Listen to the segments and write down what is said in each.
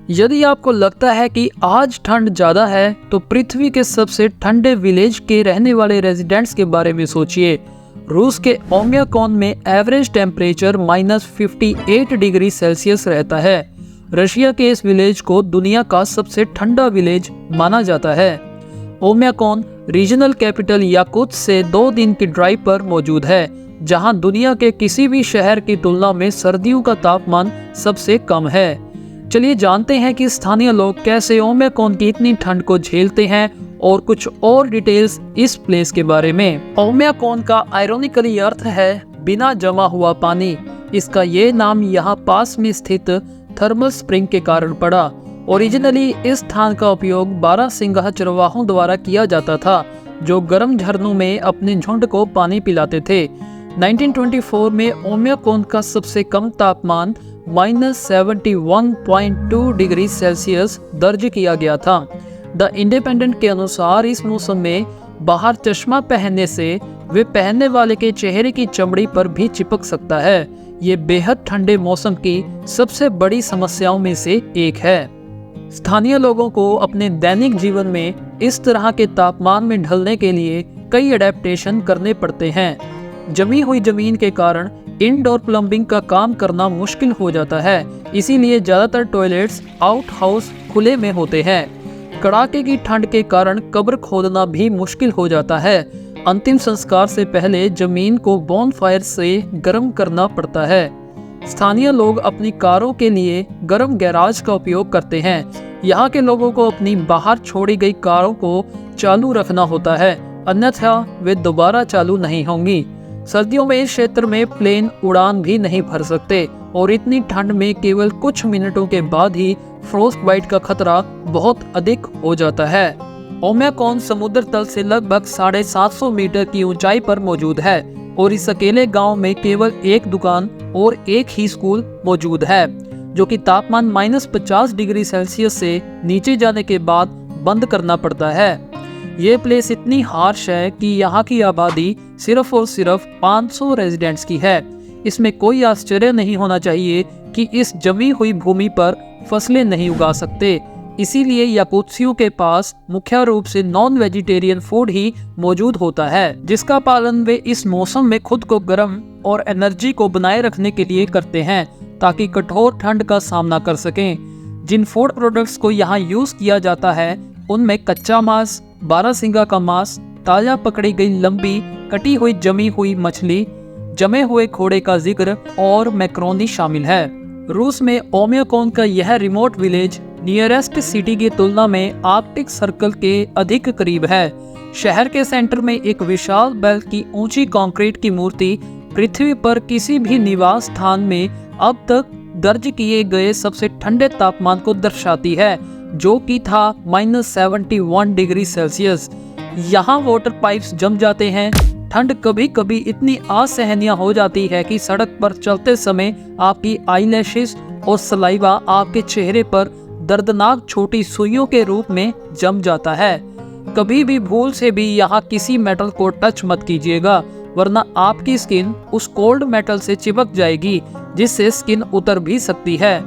यदि आपको लगता है कि आज ठंड ज़्यादा है तो पृथ्वी के सबसे ठंडे विलेज के रहने वाले रेजिडेंट्स के बारे में सोचिए। रूस के ओम्याकॉन में एवरेज टेम्परेचर -58 डिग्री सेल्सियस रहता है। रशिया के इस विलेज को दुनिया का सबसे ठंडा विलेज माना जाता है। ओम्याकॉन रीजनल कैपिटल याकुत्स्क से 2 दिन की ड्राइव पर मौजूद है, जहां दुनिया के किसी भी शहर की तुलना में सर्दियों का तापमान सबसे कम है। चलिए जानते हैं कि स्थानीय लोग कैसे ओम्याकॉन की इतनी ठंड को झेलते हैं और कुछ और डिटेल्स इस प्लेस के बारे में। ओम्याकॉन का आयरोनिकली अर्थ है बिना जमा हुआ पानी। इसका ये नाम यहाँ पास में स्थित थर्मल स्प्रिंग के कारण पड़ा। ओरिजिनली इस स्थान का उपयोग 12 सिंगाह चरवाहों द्वारा किया जाता था, जो गर्म झरनों में अपने झुंड को पानी पिलाते थे। 1924 में ओम्याकॉन का सबसे कम तापमान -71.2 डिग्री सेल्सियस दर्ज किया गया था। द इंडिपेंडेंट के अनुसार इस मौसम में बाहर चश्मा पहनने से वे पहनने वाले के चेहरे की चमड़ी पर भी चिपक सकता है। ये बेहद ठंडे मौसम की सबसे बड़ी समस्याओं में से एक है। स्थानीय लोगों को अपने दैनिक जीवन में इस तरह के तापमान में ढलने के लिए कई एडेप्टेशन करने पड़ते हैं। जमी हुई जमीन के कारण इनडोर प्लम्बिंग का काम करना मुश्किल हो जाता है, इसीलिए ज़्यादातर टॉयलेट्स आउट हाउस खुले में होते हैं। कड़ाके की ठंड के कारण कब्र खोदना भी मुश्किल हो जाता है। अंतिम संस्कार से पहले जमीन को बॉनफायर से गर्म करना पड़ता है। स्थानीय लोग अपनी कारों के लिए गर्म गैराज का उपयोग करते हैं। यहाँ के लोगों को अपनी बाहर छोड़ी गई कारों को चालू रखना होता है, अन्यथा वे दोबारा चालू नहीं होंगी। सर्दियों में इस क्षेत्र में प्लेन उड़ान भी नहीं भर सकते और इतनी ठंड में केवल कुछ मिनटों के बाद ही फ्रोस्ट बाइट का खतरा बहुत अधिक हो जाता है। ओम्याकॉन समुद्र तल से लगभग 750 मीटर की ऊंचाई पर मौजूद है और इस अकेले गांव में केवल एक दुकान और एक ही स्कूल मौजूद है, जो कि तापमान -50 डिग्री सेल्सियस से नीचे जाने के बाद बंद करना पड़ता है। ये प्लेस इतनी हार्श है कि यहाँ की आबादी सिर्फ और सिर्फ 500 रेजिडेंट्स की है। इसमें कोई आश्चर्य नहीं होना चाहिए कि इस जमी हुई भूमि पर फसलें नहीं उगा सकते। इसीलिए याकुत्स्कियों के पास मुख्य रूप से नॉन वेजिटेरियन फूड ही मौजूद होता है, जिसका पालन वे इस मौसम में खुद को गर्म और एनर्जी को बनाए रखने के लिए करते हैं, ताकि कठोर ठंड का सामना कर सकें। जिन फूड प्रोडक्ट्स को यहाँ यूज किया जाता है उनमें कच्चा मांस, बारहसिंगा का मांस, ताजा पकड़ी गई लंबी कटी हुई जमी हुई मछली, जमे हुए घोड़े का जिक्र और मैक्रोनी शामिल है। रूस में ओम्याकॉन का यह रिमोट विलेज नियरेस्ट सिटी की तुलना में आर्कटिक सर्कल के अधिक करीब है। शहर के सेंटर में एक विशाल बेल्ट की ऊंची कंक्रीट की मूर्ति पृथ्वी पर किसी भी निवास स्थान में अब तक दर्ज किए गए सबसे ठंडे तापमान को दर्शाती है, जो कि था -71 डिग्री सेल्सियस। यहाँ वाटर पाइप्स जम जाते हैं। ठंड कभी कभी इतनी असहनीय हो जाती है कि सड़क पर चलते समय आपकी आईलैशेस और सलाइवा आपके चेहरे पर दर्दनाक छोटी सुइयों के रूप में जम जाता है। कभी भी भूल से भी यहाँ किसी मेटल को टच मत कीजिएगा, वरना आपकी स्किन उस कोल्ड मेटल से चिपक जाएगी, जिससे स्किन उतर भी सकती है।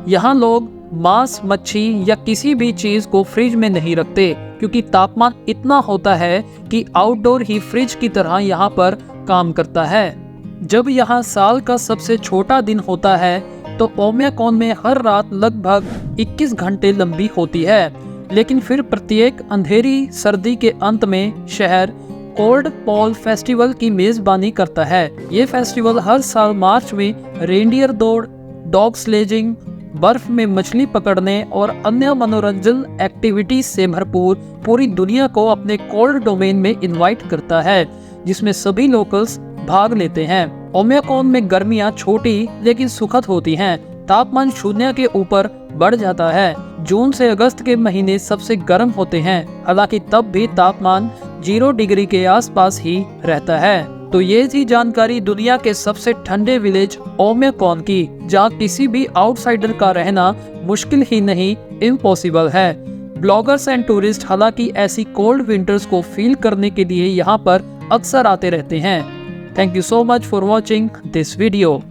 यहाँ लोग मांस, मच्छी या किसी भी चीज को फ्रिज में नहीं रखते, क्योंकि तापमान इतना होता है कि आउटडोर ही फ्रिज की तरह यहाँ पर काम करता है। जब यहाँ साल का सबसे छोटा दिन होता है तो ओम्याकॉन में हर रात लगभग 21 घंटे लंबी होती है, लेकिन फिर प्रत्येक अंधेरी सर्दी के अंत में शहर कोल्ड पोल फेस्टिवल की मेजबानी करता है। ये फेस्टिवल हर साल मार्च में रेंडियर दौड़, डॉग स्लेजिंग, बर्फ में मछली पकड़ने और अन्य मनोरंजन एक्टिविटीज से भरपूर पूरी दुनिया को अपने कोल्ड डोमेन में इनवाइट करता है, जिसमें सभी लोकल्स भाग लेते हैं। ओम्याकॉन में गर्मियां छोटी लेकिन सुखद होती हैं। तापमान 0 के ऊपर बढ़ जाता है। जून से अगस्त के महीने सबसे गर्म होते हैं, हालांकि तब भी तापमान 0 डिग्री के आसपास ही रहता है। तो ये थी जानकारी दुनिया के सबसे ठंडे विलेज ओम्याकॉन की, जहाँ किसी भी आउटसाइडर का रहना मुश्किल ही नहीं, इम्पॉसिबल है। ब्लॉगर्स एंड टूरिस्ट हालांकि ऐसी कोल्ड विंटर्स को फील करने के लिए यहाँ पर अक्सर आते रहते हैं। Thank you so much for watching this video.